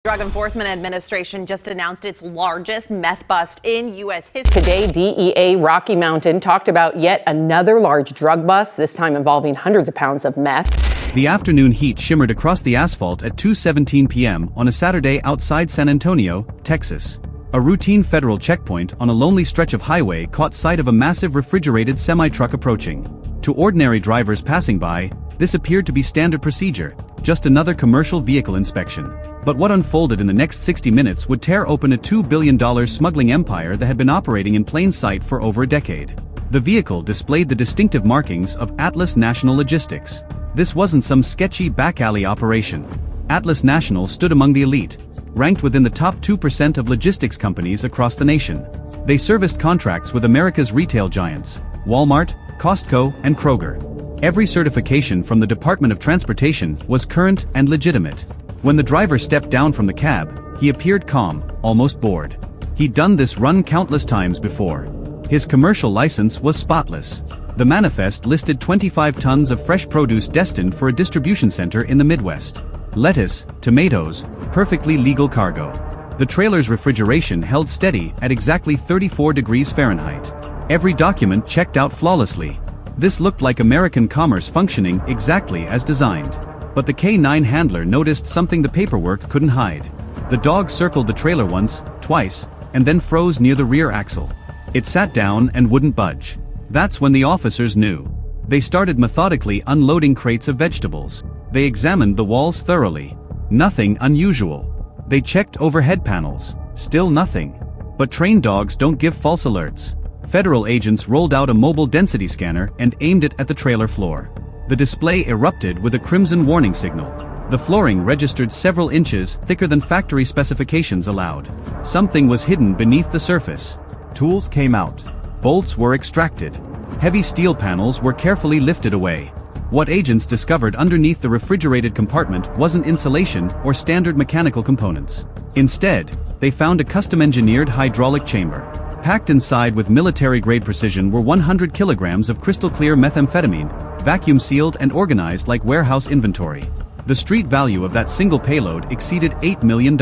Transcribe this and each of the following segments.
Drug Enforcement Administration just announced its largest meth bust in U.S. history. Today, DEA Rocky Mountain talked about yet another large drug bust, this time involving hundreds of pounds of meth. The afternoon heat shimmered across the asphalt at 2:17 p.m. on a Saturday outside San Antonio, Texas. A routine federal checkpoint on a lonely stretch of highway caught sight of a massive refrigerated semi-truck approaching. To ordinary drivers passing by, this appeared to be standard procedure, just another commercial vehicle inspection. But what unfolded in the next 60 minutes would tear open a $2 billion smuggling empire that had been operating in plain sight for over a decade. The vehicle displayed the distinctive markings of Atlas National Logistics. This wasn't some sketchy back-alley operation. Atlas National stood among the elite, ranked within the top 2% of logistics companies across the nation. They serviced contracts with America's retail giants, Walmart, Costco, and Kroger. Every certification from the Department of Transportation was current and legitimate. When the driver stepped down from the cab, he appeared calm, almost bored. He'd done this run countless times before. His commercial license was spotless. The manifest listed 25 tons of fresh produce destined for a distribution center in the Midwest. Lettuce, tomatoes, perfectly legal cargo. The trailer's refrigeration held steady at exactly 34 degrees Fahrenheit. Every document checked out flawlessly. This looked like American commerce functioning exactly as designed. But the K9 handler noticed something the paperwork couldn't hide. The dog circled the trailer once, twice, and then froze near the rear axle. It sat down and wouldn't budge. That's when the officers knew. They started methodically unloading crates of vegetables. They examined the walls thoroughly. Nothing unusual. They checked overhead panels. Still nothing. But trained dogs don't give false alerts. Federal agents rolled out a mobile density scanner and aimed it at the trailer floor. The display erupted with a crimson warning signal. The flooring registered several inches thicker than factory specifications allowed. Something was hidden beneath the surface. Tools came out. Bolts were extracted. Heavy steel panels were carefully lifted away. What agents discovered underneath the refrigerated compartment wasn't insulation or standard mechanical components. Instead, they found a custom-engineered hydraulic chamber. Packed inside with military-grade precision were 100 kilograms of crystal-clear methamphetamine, vacuum-sealed and organized like warehouse inventory. The street value of that single payload exceeded $8 million.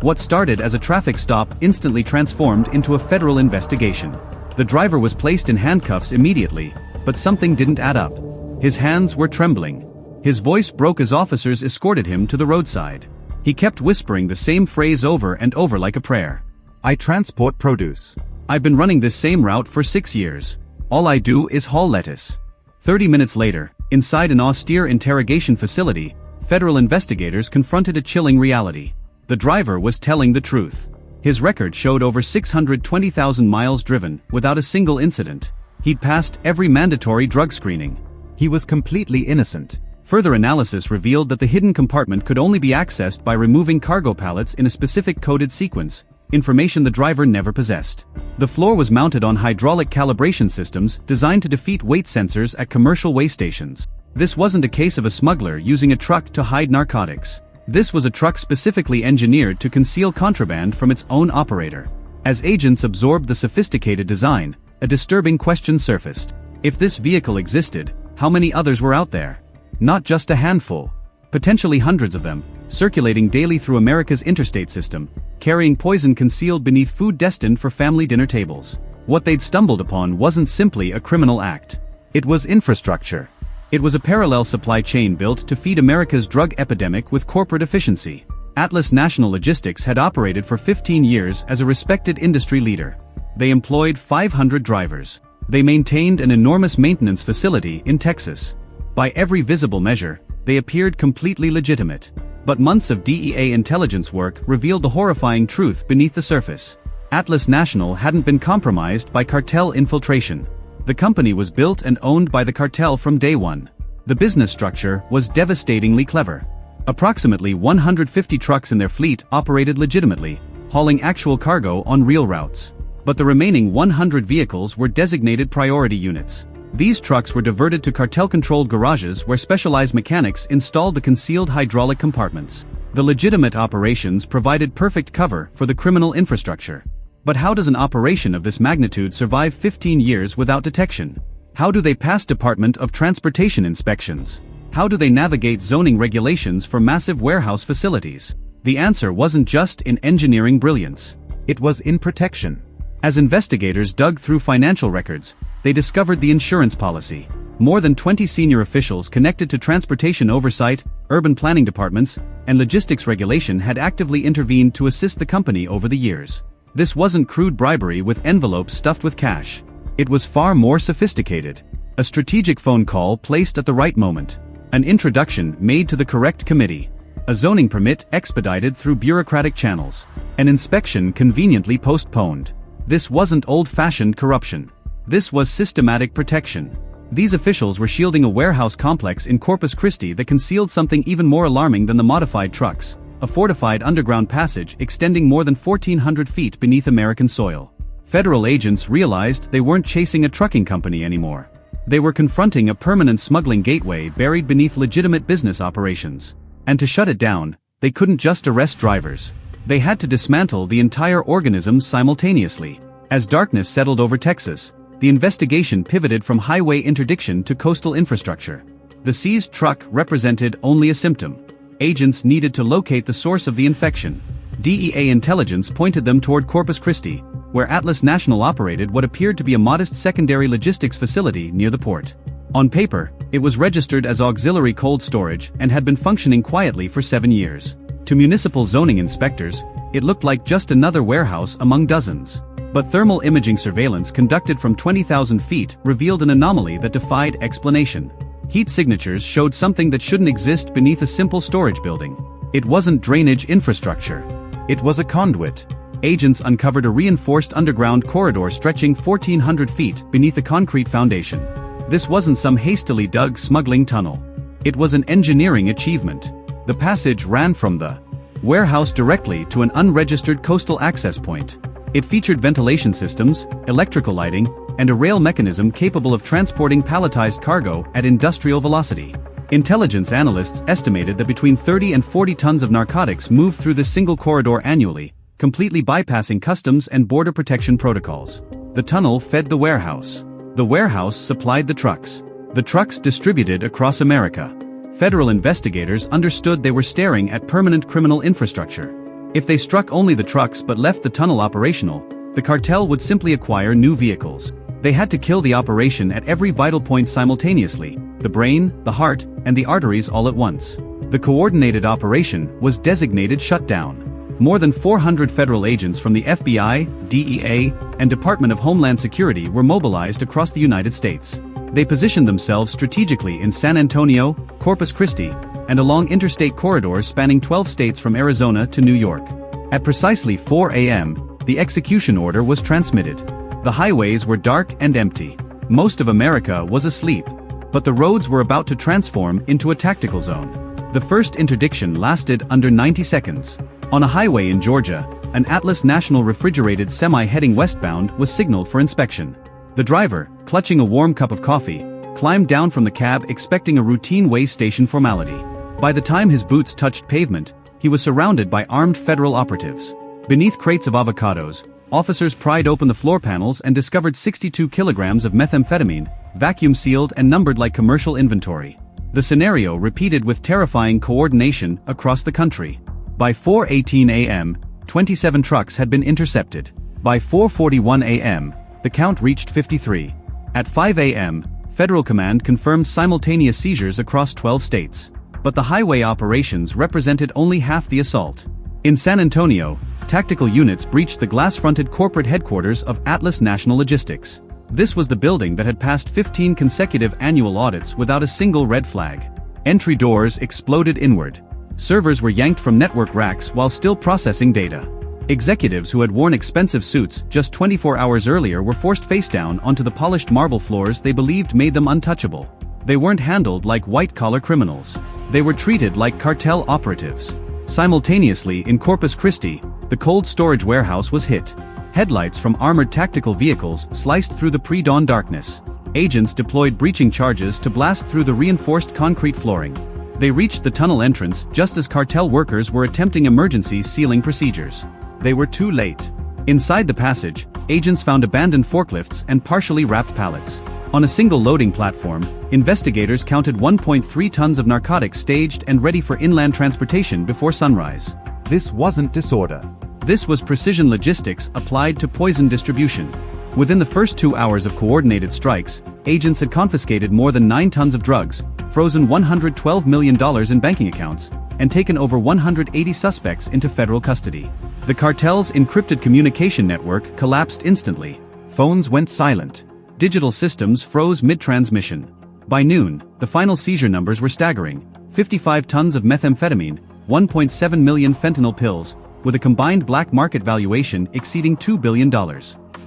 What started as a traffic stop instantly transformed into a federal investigation. The driver was placed in handcuffs immediately, but something didn't add up. His hands were trembling. His voice broke as officers escorted him to the roadside. He kept whispering the same phrase over and over like a prayer. "I transport produce. I've been running this same route for 6 years. All I do is haul lettuce." 30 minutes later, inside an austere interrogation facility, federal investigators confronted a chilling reality. The driver was telling the truth. His record showed over 620,000 miles driven, without a single incident. He'd passed every mandatory drug screening. He was completely innocent. Further analysis revealed that the hidden compartment could only be accessed by removing cargo pallets in a specific coded sequence, information the driver never possessed. The floor was mounted on hydraulic calibration systems designed to defeat weight sensors at commercial weigh stations. This wasn't a case of a smuggler using a truck to hide narcotics. This was a truck specifically engineered to conceal contraband from its own operator. As agents absorbed the sophisticated design, a disturbing question surfaced. If this vehicle existed, how many others were out there? Not just a handful. Potentially hundreds of them, circulating daily through America's interstate system, carrying poison concealed beneath food destined for family dinner tables. What they'd stumbled upon wasn't simply a criminal act. It was infrastructure. It was a parallel supply chain built to feed America's drug epidemic with corporate efficiency. Atlas National Logistics had operated for 15 years as a respected industry leader. They employed 500 drivers. They maintained an enormous maintenance facility in Texas. By every visible measure, they appeared completely legitimate. But months of DEA intelligence work revealed the horrifying truth beneath the surface. Atlas National hadn't been compromised by cartel infiltration. The company was built and owned by the cartel from day one. The business structure was devastatingly clever. Approximately 150 trucks in their fleet operated legitimately, hauling actual cargo on real routes. But the remaining 100 vehicles were designated priority units. These trucks were diverted to cartel-controlled garages where specialized mechanics installed the concealed hydraulic compartments. The legitimate operations provided perfect cover for the criminal infrastructure. But how does an operation of this magnitude survive 15 years without detection? How do they pass Department of Transportation inspections? How do they navigate zoning regulations for massive warehouse facilities? The answer wasn't just in engineering brilliance. It was in protection. As investigators dug through financial records, they discovered the insurance policy. More than 20 senior officials connected to transportation oversight, urban planning departments, and logistics regulation had actively intervened to assist the company over the years. This wasn't crude bribery with envelopes stuffed with cash. It was far more sophisticated. A strategic phone call placed at the right moment. An introduction made to the correct committee. A zoning permit expedited through bureaucratic channels. An inspection conveniently postponed. This wasn't old-fashioned corruption. This was systematic protection. These officials were shielding a warehouse complex in Corpus Christi that concealed something even more alarming than the modified trucks, a fortified underground passage extending more than 1,400 feet beneath American soil. Federal agents realized they weren't chasing a trucking company anymore. They were confronting a permanent smuggling gateway buried beneath legitimate business operations. And to shut it down, they couldn't just arrest drivers. They had to dismantle the entire organism simultaneously. As darkness settled over Texas, the investigation pivoted from highway interdiction to coastal infrastructure. The seized truck represented only a symptom. Agents needed to locate the source of the infection. DEA intelligence pointed them toward Corpus Christi, where Atlas National operated what appeared to be a modest secondary logistics facility near the port. On paper, it was registered as auxiliary cold storage and had been functioning quietly for 7 years. To municipal zoning inspectors, it looked like just another warehouse among dozens. But thermal imaging surveillance conducted from 20,000 feet revealed an anomaly that defied explanation. Heat signatures showed something that shouldn't exist beneath a simple storage building. It wasn't drainage infrastructure. It was a conduit. Agents uncovered a reinforced underground corridor stretching 1,400 feet beneath a concrete foundation. This wasn't some hastily dug smuggling tunnel. It was an engineering achievement. The passage ran from the warehouse directly to an unregistered coastal access point. It featured ventilation systems, electrical lighting, and a rail mechanism capable of transporting palletized cargo at industrial velocity. Intelligence analysts estimated that between 30 and 40 tons of narcotics moved through this single corridor annually, completely bypassing customs and border protection protocols. The tunnel fed the warehouse. The warehouse supplied the trucks. The trucks distributed across America. Federal investigators understood they were staring at permanent criminal infrastructure. If they struck only the trucks but left the tunnel operational, the cartel would simply acquire new vehicles. They had to kill the operation at every vital point simultaneously, the brain, the heart, and the arteries all at once. The coordinated operation was designated Shutdown. More than 400 federal agents from the FBI, DEA, and Department of Homeland Security were mobilized across the United States. They positioned themselves strategically in San Antonio, Corpus Christi, and along interstate corridors spanning 12 states from Arizona to New York. At precisely 4 a.m., the execution order was transmitted. The highways were dark and empty. Most of America was asleep, but the roads were about to transform into a tactical zone. The first interdiction lasted under 90 seconds. On a highway in Georgia, an Atlas National refrigerated semi heading westbound was signaled for inspection. The driver, clutching a warm cup of coffee, climbed down from the cab expecting a routine way station formality. By the time his boots touched pavement, he was surrounded by armed federal operatives. Beneath crates of avocados, officers pried open the floor panels and discovered 62 kilograms of methamphetamine, vacuum-sealed and numbered like commercial inventory. The scenario repeated with terrifying coordination across the country. By 4:18 a.m., 27 trucks had been intercepted. By 4:41 a.m., the count reached 53. At 5 a.m., Federal Command confirmed simultaneous seizures across 12 states. But the highway operations represented only half the assault. In San Antonio, tactical units breached the glass-fronted corporate headquarters of Atlas National Logistics. This was the building that had passed 15 consecutive annual audits without a single red flag. Entry doors exploded inward. Servers were yanked from network racks while still processing data. Executives who had worn expensive suits just 24 hours earlier were forced face down onto the polished marble floors they believed made them untouchable. They weren't handled like white-collar criminals. They were treated like cartel operatives. Simultaneously in Corpus Christi, the cold storage warehouse was hit. Headlights from armored tactical vehicles sliced through the pre-dawn darkness. Agents deployed breaching charges to blast through the reinforced concrete flooring. They reached the tunnel entrance just as cartel workers were attempting emergency sealing procedures. They were too late. Inside the passage, agents found abandoned forklifts and partially wrapped pallets. On a single loading platform, investigators counted 1.3 tons of narcotics staged and ready for inland transportation before sunrise. This wasn't disorder. This was precision logistics applied to poison distribution. Within the first 2 hours of coordinated strikes, agents had confiscated more than 9 tons of drugs, frozen $112 million in banking accounts, and taken over 180 suspects into federal custody. The cartel's encrypted communication network collapsed instantly. Phones went silent. Digital systems froze mid-transmission. By noon, the final seizure numbers were staggering: 55 tons of methamphetamine, 1.7 million fentanyl pills, with a combined black market valuation exceeding $2 billion.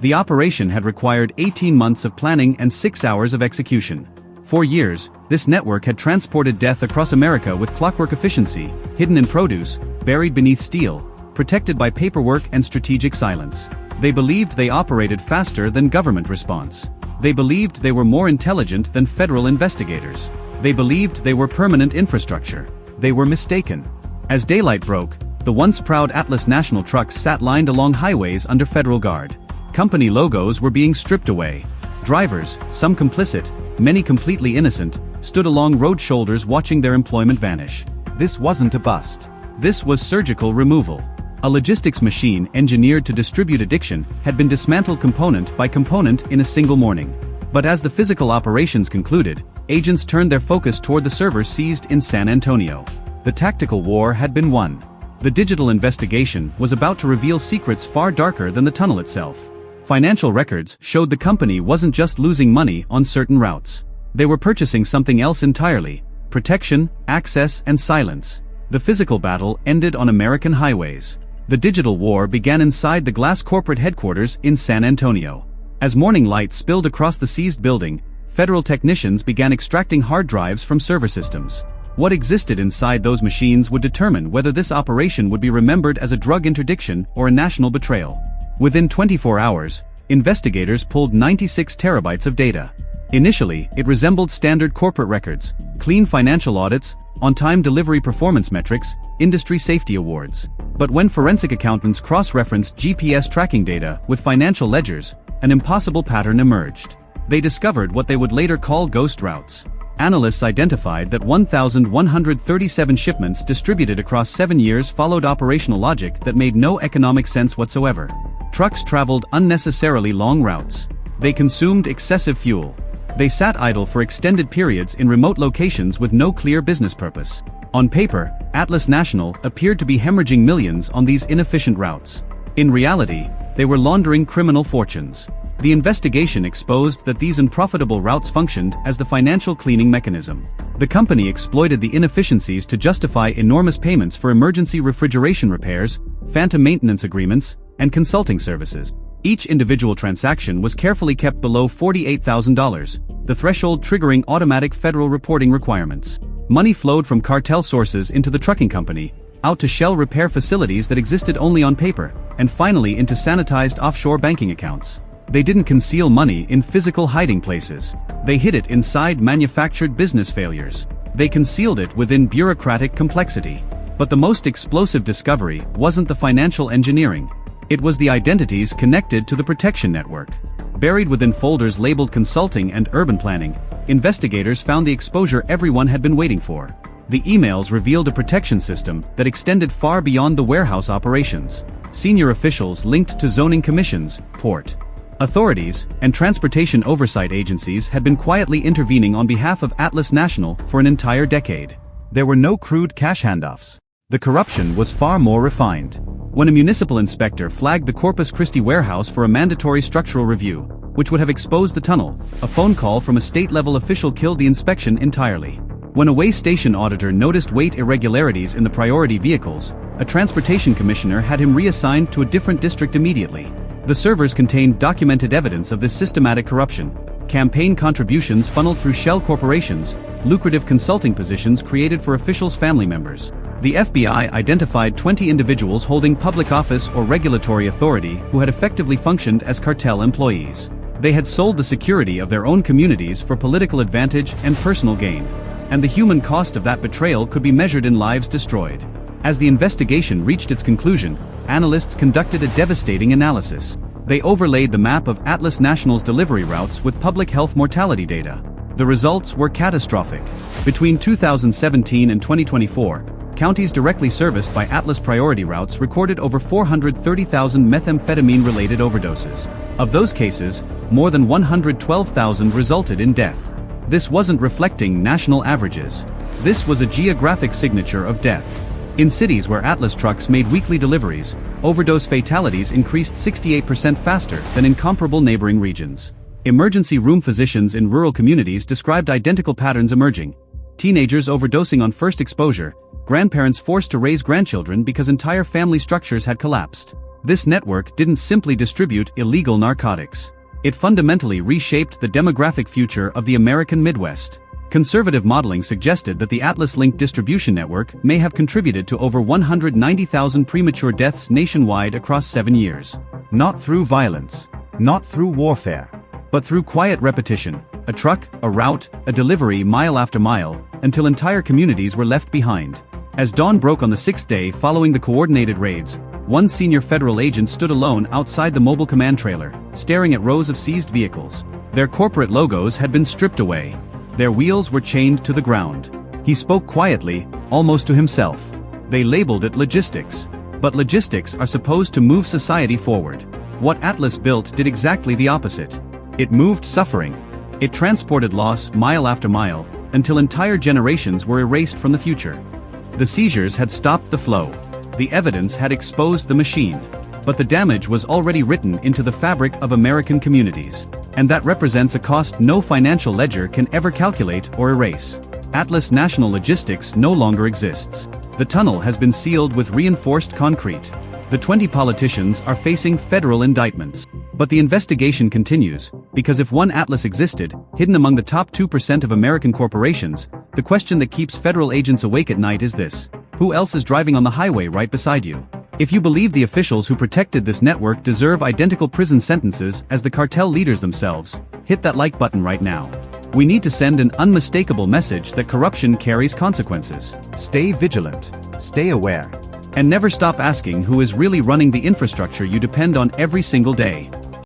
The operation had required 18 months of planning and 6 hours of execution. For years, this network had transported death across America with clockwork efficiency, hidden in produce, buried beneath steel, protected by paperwork and strategic silence. They believed they operated faster than government response. They believed they were more intelligent than federal investigators. They believed they were permanent infrastructure. They were mistaken. As daylight broke, the once proud Atlas National trucks sat lined along highways under federal guard. Company logos were being stripped away. Drivers, some complicit, many completely innocent, stood along road shoulders watching their employment vanish. This wasn't a bust. This was surgical removal. A logistics machine engineered to distribute addiction had been dismantled component by component in a single morning. But as the physical operations concluded, agents turned their focus toward the servers seized in San Antonio. The tactical war had been won. The digital investigation was about to reveal secrets far darker than the tunnel itself. Financial records showed the company wasn't just losing money on certain routes. They were purchasing something else entirely: protection, access, and silence. The physical battle ended on American highways. The digital war began inside the glass corporate headquarters in San Antonio. As morning light spilled across the seized building, federal technicians began extracting hard drives from server systems. What existed inside those machines would determine whether this operation would be remembered as a drug interdiction or a national betrayal. Within 24 hours, investigators pulled 96 terabytes of data. Initially, it resembled standard corporate records: clean financial audits, on-time delivery performance metrics, industry safety awards. But when forensic accountants cross-referenced GPS tracking data with financial ledgers, an impossible pattern emerged. They discovered what they would later call ghost routes. Analysts identified that 1,137 shipments distributed across 7 years followed operational logic that made no economic sense whatsoever. Trucks traveled unnecessarily long routes. They consumed excessive fuel. They sat idle for extended periods in remote locations with no clear business purpose. On paper, Atlas National appeared to be hemorrhaging millions on these inefficient routes. In reality, they were laundering criminal fortunes. The investigation exposed that these unprofitable routes functioned as the financial cleaning mechanism. The company exploited the inefficiencies to justify enormous payments for emergency refrigeration repairs, phantom maintenance agreements, and consulting services. Each individual transaction was carefully kept below $48,000, the threshold triggering automatic federal reporting requirements. Money flowed from cartel sources into the trucking company, out to shell repair facilities that existed only on paper, and finally into sanitized offshore banking accounts. They didn't conceal money in physical hiding places. They hid it inside manufactured business failures. They concealed it within bureaucratic complexity. But the most explosive discovery wasn't the financial engineering. It was the identities connected to the protection network. Buried within folders labeled consulting and urban planning, investigators found the exposure everyone had been waiting for. The emails revealed a protection system that extended far beyond the warehouse operations. Senior officials linked to zoning commissions, port authorities, and transportation oversight agencies had been quietly intervening on behalf of Atlas National for an entire decade. There were no crude cash handoffs. The corruption was far more refined. When a municipal inspector flagged the Corpus Christi warehouse for a mandatory structural review, which would have exposed the tunnel, a phone call from a state-level official killed the inspection entirely. When a way station auditor noticed weight irregularities in the priority vehicles, a transportation commissioner had him reassigned to a different district immediately. The servers contained documented evidence of this systematic corruption: campaign contributions funneled through shell corporations, lucrative consulting positions created for officials' family members. The FBI identified 20 individuals holding public office or regulatory authority who had effectively functioned as cartel employees. They had sold the security of their own communities for political advantage and personal gain. And the human cost of that betrayal could be measured in lives destroyed. As the investigation reached its conclusion, analysts conducted a devastating analysis. They overlaid the map of Atlas National's delivery routes with public health mortality data. The results were catastrophic. Between 2017 and 2024, counties directly serviced by Atlas priority routes recorded over 430,000 methamphetamine-related overdoses. Of those cases, more than 112,000 resulted in death. This wasn't reflecting national averages. This was a geographic signature of death. In cities where Atlas trucks made weekly deliveries, overdose fatalities increased 68% faster than in comparable neighboring regions. Emergency room physicians in rural communities described identical patterns emerging. Teenagers overdosing on first exposure, grandparents forced to raise grandchildren because entire family structures had collapsed. This network didn't simply distribute illegal narcotics. It fundamentally reshaped the demographic future of the American Midwest. Conservative modeling suggested that the Atlas-linked distribution network may have contributed to over 190,000 premature deaths nationwide across 7 years. Not through violence, Not through warfare. but through quiet repetition, a truck, a route, a delivery mile after mile, until entire communities were left behind. As dawn broke on the 6th day following the coordinated raids, one senior federal agent stood alone outside the mobile command trailer, staring at rows of seized vehicles. Their corporate logos had been stripped away. Their wheels were chained to the ground. He spoke quietly, almost to himself. They labeled it logistics. But logistics are supposed to move society forward. What Atlas built did exactly the opposite. It moved suffering. It transported loss mile after mile, until entire generations were erased from the future. The seizures had stopped the flow. The evidence had exposed the machine. But the damage was already written into the fabric of American communities. And that represents a cost no financial ledger can ever calculate or erase. Atlas National Logistics no longer exists. The tunnel has been sealed with reinforced concrete. The 20 politicians are facing federal indictments. But the investigation continues, because if one Atlas existed, hidden among the top 2% of American corporations, the question that keeps federal agents awake at night is this: who else is driving on the highway right beside you? If you believe the officials who protected this network deserve identical prison sentences as the cartel leaders themselves, hit that like button right now. We need to send an unmistakable message that corruption carries consequences. Stay vigilant. Stay aware. And never stop asking who is really running the infrastructure you depend on every single day.